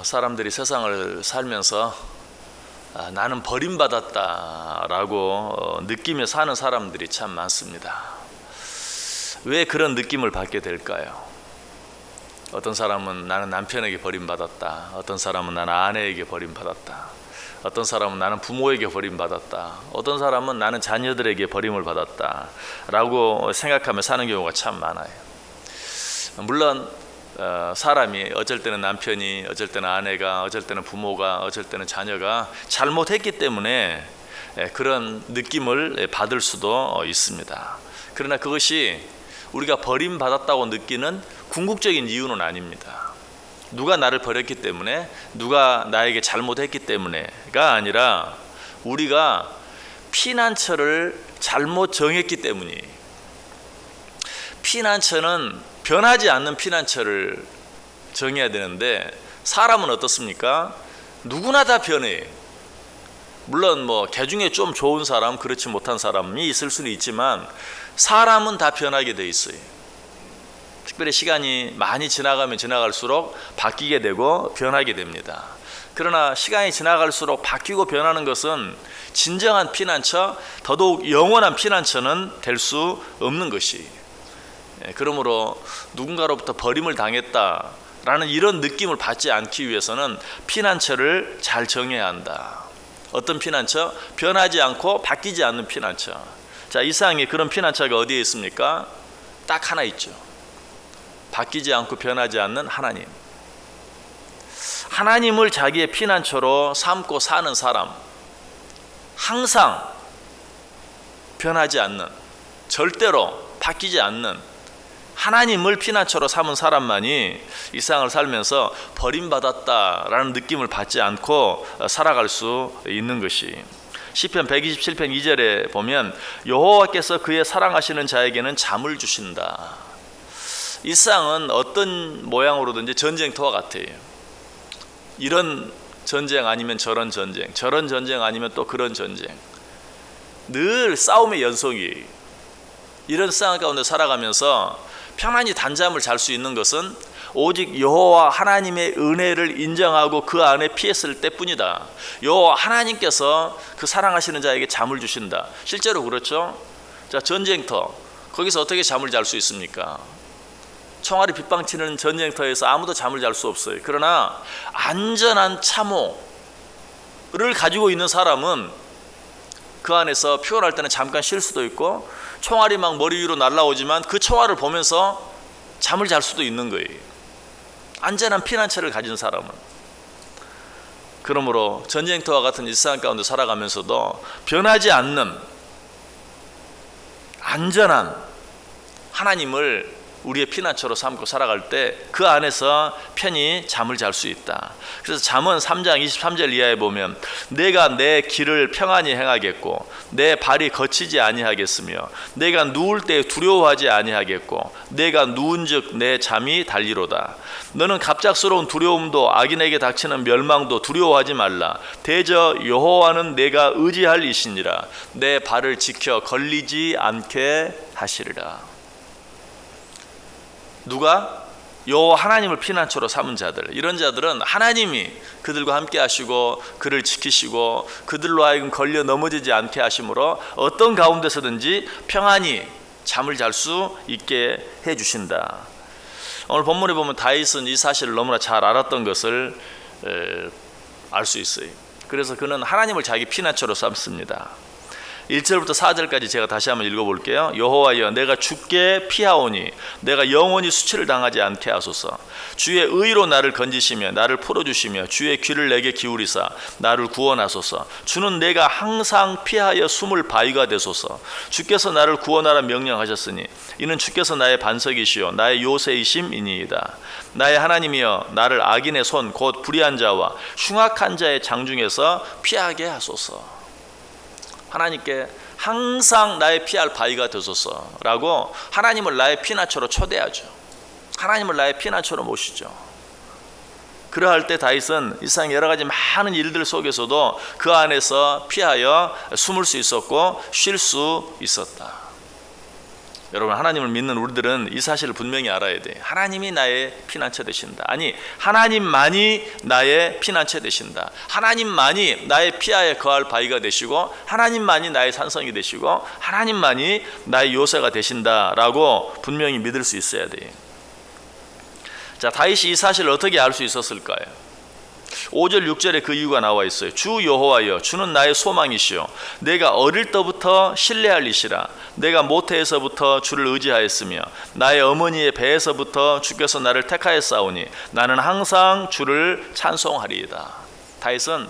사람들이 세상을 살면서 나는 버림받았다라고 느끼며 사는 사람들이 참 많습니다. 왜 그런 느낌을 받게 될까요? 어떤 사람은 나는 남편에게 버림받았다. 어떤 사람은 나는 아내에게 버림받았다. 어떤 사람은 나는 부모에게 버림받았다. 어떤 사람은 나는 자녀들에게 버림을 받았다 라고 생각하며 사는 경우가 참 많아요. 물론 사람이 어쩔 때는 남편이, 어쩔 때는 아내가, 어쩔 때는 부모가, 어쩔 때는 자녀가 잘못했기 때문에 그런 느낌을 받을 수도 있습니다. 그러나 그것이 우리가 버림받았다고 느끼는 궁극적인 이유는 아닙니다. 누가 나를 버렸기 때문에, 누가 나에게 잘못했기 때문에가 아니라 우리가 피난처를 잘못 정했기 때문이. 피난처는 변하지 않는 피난처를 정해야 되는데 사람은 어떻습니까? 누구나 다 변해. 물론 개 중에 좀 좋은 사람, 그렇지 못한 사람이 있을 수는 있지만 사람은 다 변하게 돼 있어요. 특별히 시간이 많이 지나가면 지나갈수록 바뀌게 되고 변하게 됩니다. 그러나 시간이 지나갈수록 바뀌고 변하는 것은 진정한 피난처, 더더욱 영원한 피난처는 될 수 없는 것이. 그러므로 누군가로부터 버림을 당했다라는 이런 느낌을 받지 않기 위해서는 피난처를 잘 정해야 한다. 어떤 피난처? 변하지 않고 바뀌지 않는 피난처. 자, 이 세상에 그런 피난처가 어디에 있습니까? 딱 하나 있죠. 바뀌지 않고 변하지 않는 하나님. 하나님을 자기의 피난처로 삼고 사는 사람, 항상 변하지 않는, 절대로 바뀌지 않는 하나님을 피난처로 삼은 사람만이 이 세상을 살면서 버림받았다라는 느낌을 받지 않고 살아갈 수 있는 것이. 시편 127편 2절에 보면 여호와께서 그의 사랑하시는 자에게는 잠을 주신다. 이 세상은 어떤 모양으로든지 전쟁터와 같아요. 이런 전쟁 아니면 저런 전쟁, 저런 전쟁 아니면 또 그런 전쟁. 늘 싸움의 연속이. 이런 세상 가운데 살아가면서 편안히 단잠을 잘 수 있는 것은 오직 여호와 하나님의 은혜를 인정하고 그 안에 피했을 때뿐이다. 여호와 하나님께서 그 사랑하시는 자에게 잠을 주신다. 실제로 그렇죠. 자, 전쟁터, 거기서 어떻게 잠을 잘 수 있습니까? 총알이 빗방치는 전쟁터에서 아무도 잠을 잘 수 없어요. 그러나 안전한 참호를 가지고 있는 사람은 그 안에서 피곤할 때는 잠깐 쉴 수도 있고, 총알이 막 머리 위로 날아오지만 그 총알을 보면서 잠을 잘 수도 있는 거예요. 안전한 피난처를 가진 사람은. 그러므로 전쟁터와 같은 이 세상 가운데 살아가면서도 변하지 않는 안전한 하나님을 우리의 피난처로 삼고 살아갈 때 그 안에서 편히 잠을 잘 수 있다. 그래서 잠언 3장 23절 이하에 보면 내가 내 길을 평안히 행하겠고 내 발이 거치지 아니하겠으며 내가 누울 때 두려워하지 아니하겠고 내가 누운즉 내 잠이 달리로다. 너는 갑작스러운 두려움도 악인에게 닥치는 멸망도 두려워하지 말라. 대저 여호와는 내가 의지할 이시니라. 내 발을 지켜 걸리지 않게 하시리라. 누가? 여호와 하나님을 피난처로 삼은 자들. 이런 자들은 하나님이 그들과 함께 하시고 그를 지키시고 그들로 하여금 걸려 넘어지지 않게 하심으로 어떤 가운데서든지 평안히 잠을 잘 수 있게 해주신다. 오늘 본문에 보면 다윗은 이 사실을 너무나 잘 알았던 것을 알 수 있어요. 그래서 그는 하나님을 자기 피난처로 삼습니다. 1절부터 4절까지 제가 다시 한번 읽어볼게요. 여호와여, 내가 주께 피하오니 내가 영원히 수치를 당하지 않게 하소서. 주의 의로 나를 건지시며 나를 풀어주시며 주의 귀를 내게 기울이사 나를 구원하소서. 주는 내가 항상 피하여 숨을 바위가 되소서. 주께서 나를 구원하라 명령하셨으니 이는 주께서 나의 반석이시요 나의 요새이심이니이다. 나의 하나님이여, 나를 악인의 손 곧 불의한 자와 흉악한 자의 장중에서 피하게 하소서. 하나님께 항상 나의 피할 바위가 되소서라고 하나님을 나의 피난처로 초대하죠. 하나님을 나의 피난처로 모시죠. 그러할 때 다윗은 이 세상 여러 가지 많은 일들 속에서도 그 안에서 피하여 숨을 수 있었고 쉴 수 있었다. 여러분, 하나님을 믿는 우리들은 이 사실을 분명히 알아야 돼. 하나님이 나의 피난처 되신다. 아니, 하나님만이 나의 피난처 되신다. 하나님만이 나의 피하에 거할 바위가 되시고, 하나님만이 나의 산성이 되시고, 하나님만이 나의 요새가 되신다라고 분명히 믿을 수 있어야 돼. 자, 다윗이 이 사실을 어떻게 알 수 있었을까요? 5절 6절에 그 이유가 나와 있어요. 주 여호와여, 주는 나의 소망이시오. 내가 어릴 때부터 신뢰할 이시라. 내가 모태에서부터 주를 의지하였으며 나의 어머니의 배에서부터 주께서 나를 택하였사오니 나는 항상 주를 찬송하리이다. 다윗은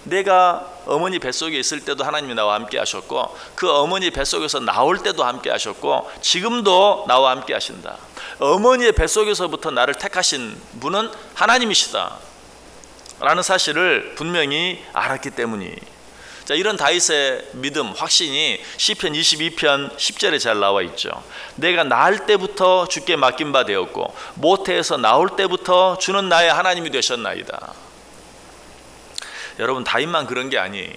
내가 어머니 뱃속에 있을 때도 하나님이 나와 함께 하셨고, 그 어머니 뱃속에서 나올 때도 함께 하셨고, 지금도 나와 함께 하신다. 어머니의 뱃속에서부터 나를 택하신 분은 하나님이시다 라는 사실을 분명히 알았기 때문이. 자, 이런 다윗의 믿음, 확신이 시편 22편 10절에 잘 나와 있죠. 내가 낳을 때부터 주께 맡긴 바 되었고 모태에서 나올 때부터 주는 나의 하나님이 되셨나이다. 여러분, 다윗만 그런 게 아니에요.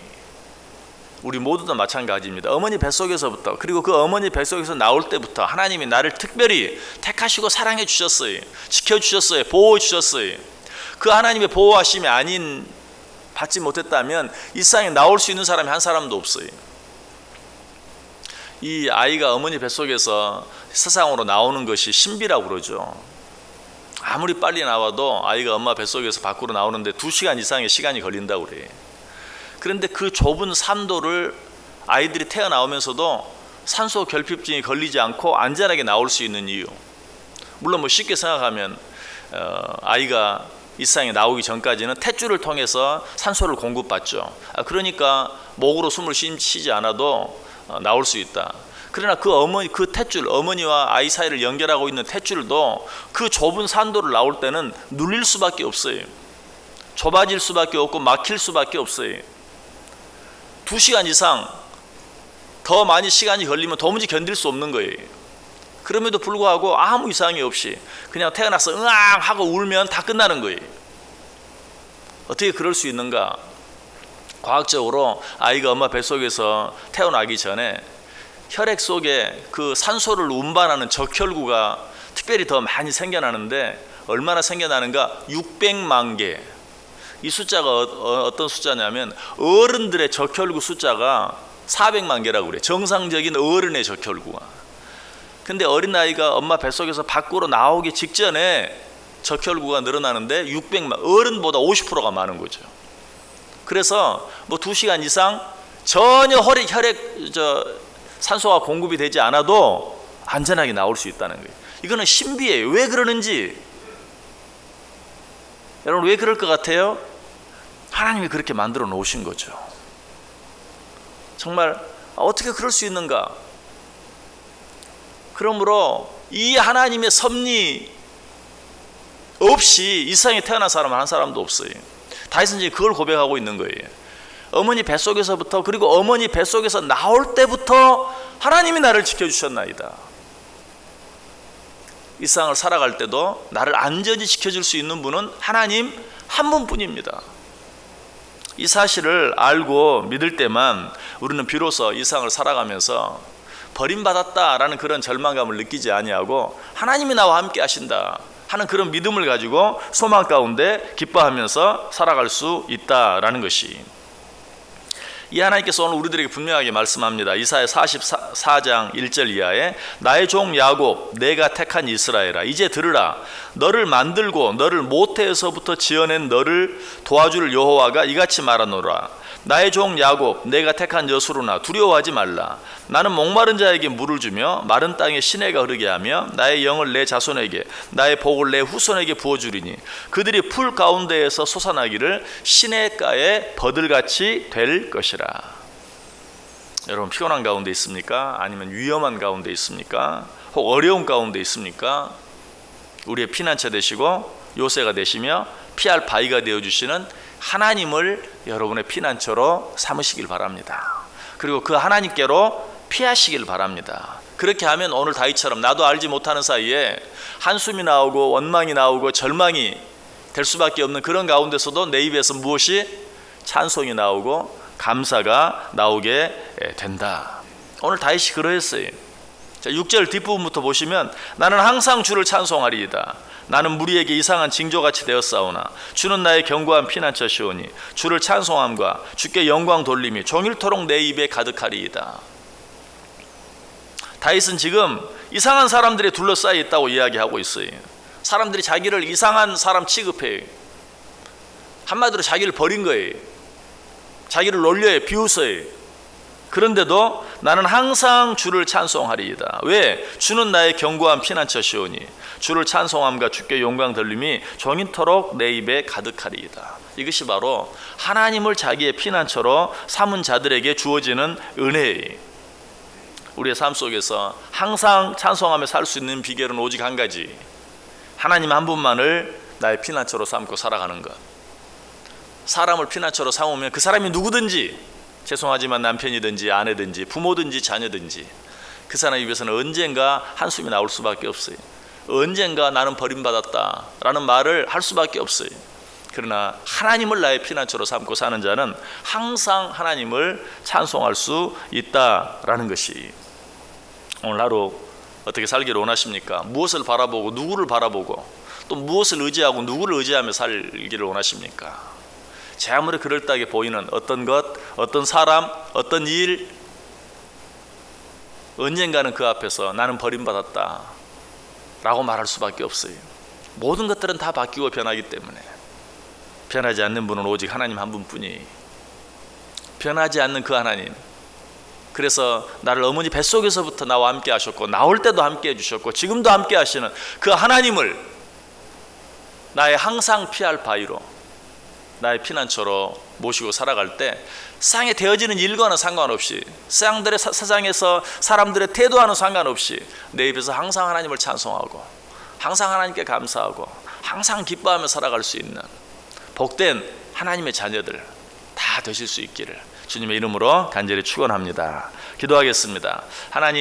우리 모두도 마찬가지입니다. 어머니 뱃속에서부터, 그리고 그 어머니 뱃속에서 나올 때부터 하나님이 나를 특별히 택하시고 사랑해 주셨어요. 지켜주셨어요. 보호해 주셨어요. 그 하나님의 보호하심이 받지 못했다면 이 세상에 나올 수 있는 사람이 한 사람도 없어요. 이 아이가 어머니 뱃속에서 세상으로 나오는 것이 신비라고 그러죠. 아무리 빨리 나와도 아이가 엄마 뱃속에서 밖으로 나오는데 2시간 이상의 시간이 걸린다고 그래요. 그런데 그 좁은 산도를 아이들이 태어나오면서도 산소 결핍증이 걸리지 않고 안전하게 나올 수 있는 이유, 물론 쉽게 생각하면 아이가 이 세상에 나오기 전까지는 탯줄을 통해서 산소를 공급받죠. 그러니까 목으로 숨을 쉬지 않아도 나올 수 있다. 그러나 그 탯줄, 어머니와 아이 사이를 연결하고 있는 탯줄도 그 좁은 산도를 나올 때는 눌릴 수밖에 없어요. 좁아질 수밖에 없고 막힐 수밖에 없어요. 2시간 이상 더 많이 시간이 걸리면 도무지 견딜 수 없는 거예요. 그럼에도 불구하고 아무 이상이 없이 그냥 태어나서 응앙 하고 울면 다 끝나는 거예요. 어떻게 그럴 수 있는가? 과학적으로 아이가 엄마 뱃속에서 태어나기 전에 혈액 속에 그 산소를 운반하는 적혈구가 특별히 더 많이 생겨나는데, 얼마나 생겨나는가? 600만 개. 이 숫자가 어떤 숫자냐면 어른들의 적혈구 숫자가 400만 개라고 그래요. 정상적인 어른의 적혈구가. 근데 어린아이가 엄마 뱃속에서 밖으로 나오기 직전에 적혈구가 늘어나는데 600만, 어른보다 50%가 많은 거죠. 그래서 2시간 이상 전혀 혈액 산소가 공급이 되지 않아도 안전하게 나올 수 있다는 거예요. 이거는 신비예요. 왜 그러는지 여러분, 왜 그럴 것 같아요? 하나님이 그렇게 만들어 놓으신 거죠. 정말 어떻게 그럴 수 있는가? 그러므로 이 하나님의 섭리 없이 이 세상에 태어난 사람은 한 사람도 없어요. 다윗은 이제 그걸 고백하고 있는 거예요. 어머니 뱃속에서부터, 그리고 어머니 뱃속에서 나올 때부터 하나님이 나를 지켜주셨나이다. 이 세상을 살아갈 때도 나를 안전히 지켜줄 수 있는 분은 하나님 한 분뿐입니다. 이 사실을 알고 믿을 때만 우리는 비로소 이 세상을 살아가면서 버림받았다라는 그런 절망감을 느끼지 아니하고 하나님이 나와 함께 하신다 하는 그런 믿음을 가지고 소망 가운데 기뻐하면서 살아갈 수 있다라는 것이, 이 하나님께서 오늘 우리들에게 분명하게 말씀합니다. 이사야 44장 1절 이하에 나의 종 야곱, 내가 택한 이스라엘아, 이제 들으라. 너를 만들고 너를 모태에서부터 지어낸 너를 도와줄 여호와가 이같이 말하노라. 나의 종 야곱, 내가 택한 여수로나 두려워하지 말라. 나는 목마른 자에게 물을 주며 마른 땅에 시내가 흐르게 하며 나의 영을 내 자손에게, 나의 복을 내 후손에게 부어주리니 그들이 풀 가운데에서 솟아나기를 시내가에 버들같이 될 것이라. 여러분, 피곤한 가운데 있습니까? 아니면 위험한 가운데 있습니까? 혹 어려운 가운데 있습니까? 우리의 피난처 되시고 요새가 되시며 피할 바위가 되어주시는 하나님을 여러분의 피난처로 삼으시길 바랍니다. 그리고 그 하나님께로 피하시길 바랍니다. 그렇게 하면 오늘 다윗처럼 나도 알지 못하는 사이에 한숨이 나오고 원망이 나오고 절망이 될 수밖에 없는 그런 가운데서도 내 입에서 무엇이 찬송이 나오고 감사가 나오게 된다. 오늘 다윗이 그러했어요. 자, 6절 뒷부분부터 보시면 나는 항상 주를 찬송하리이다. 나는 무리에게 이상한 징조같이 되었사오나 주는 나의 견고한 피난처시오니 주를 찬송함과 주께 영광 돌림이 종일토록 내 입에 가득하리이다. 다윗은 지금 이상한 사람들이 둘러싸여 있다고 이야기하고 있어요. 사람들이 자기를 이상한 사람 취급해요. 한마디로 자기를 버린 거예요. 자기를 놀려요. 비웃어요. 그런데도 나는 항상 주를 찬송하리이다. 왜? 주는 나의 견고한 피난처시오니 주를 찬송함과 주께 영광 돌림이 종일토록 내 입에 가득하리이다. 이것이 바로 하나님을 자기의 피난처로 삼은 자들에게 주어지는 은혜예요. 우리의 삶 속에서 항상 찬송하며 살 수 있는 비결은 오직 한 가지, 하나님 한 분만을 나의 피난처로 삼고 살아가는 것. 사람을 피난처로 삼으면 그 사람이 누구든지, 죄송하지만 남편이든지 아내든지 부모든지 자녀든지, 그 사람 입에서는 언젠가 한숨이 나올 수밖에 없어요. 언젠가 나는 버림받았다 라는 말을 할 수밖에 없어요. 그러나 하나님을 나의 피난처로 삼고 사는 자는 항상 하나님을 찬송할 수 있다라는 것이, 오늘 하루 어떻게 살기를 원하십니까? 무엇을 바라보고 누구를 바라보고 또 무엇을 의지하고 누구를 의지하며 살기를 원하십니까? 제 아무리 그럴듯하게 보이는 어떤 것, 어떤 사람, 어떤 일, 언젠가는 그 앞에서 나는 버림받았다 라고 말할 수밖에 없어요. 모든 것들은 다 바뀌고 변하기 때문에 변하지 않는 분은 오직 하나님 한 분뿐이, 변하지 않는 그 하나님, 그래서 나를 어머니 뱃속에서부터 나와 함께 하셨고 나올 때도 함께 해주셨고 지금도 함께 하시는 그 하나님을 나의 항상 피할 바위로, 나의 피난처로 모시고 살아갈 때 세상에 되어지는 일과는 상관없이, 세상에서 사람들의 태도와는 상관없이 내 입에서 항상 하나님을 찬송하고 항상 하나님께 감사하고 항상 기뻐하며 살아갈 수 있는 복된 하나님의 자녀들 다 되실 수 있기를 주님의 이름으로 간절히 축원합니다. 기도하겠습니다. 하나님,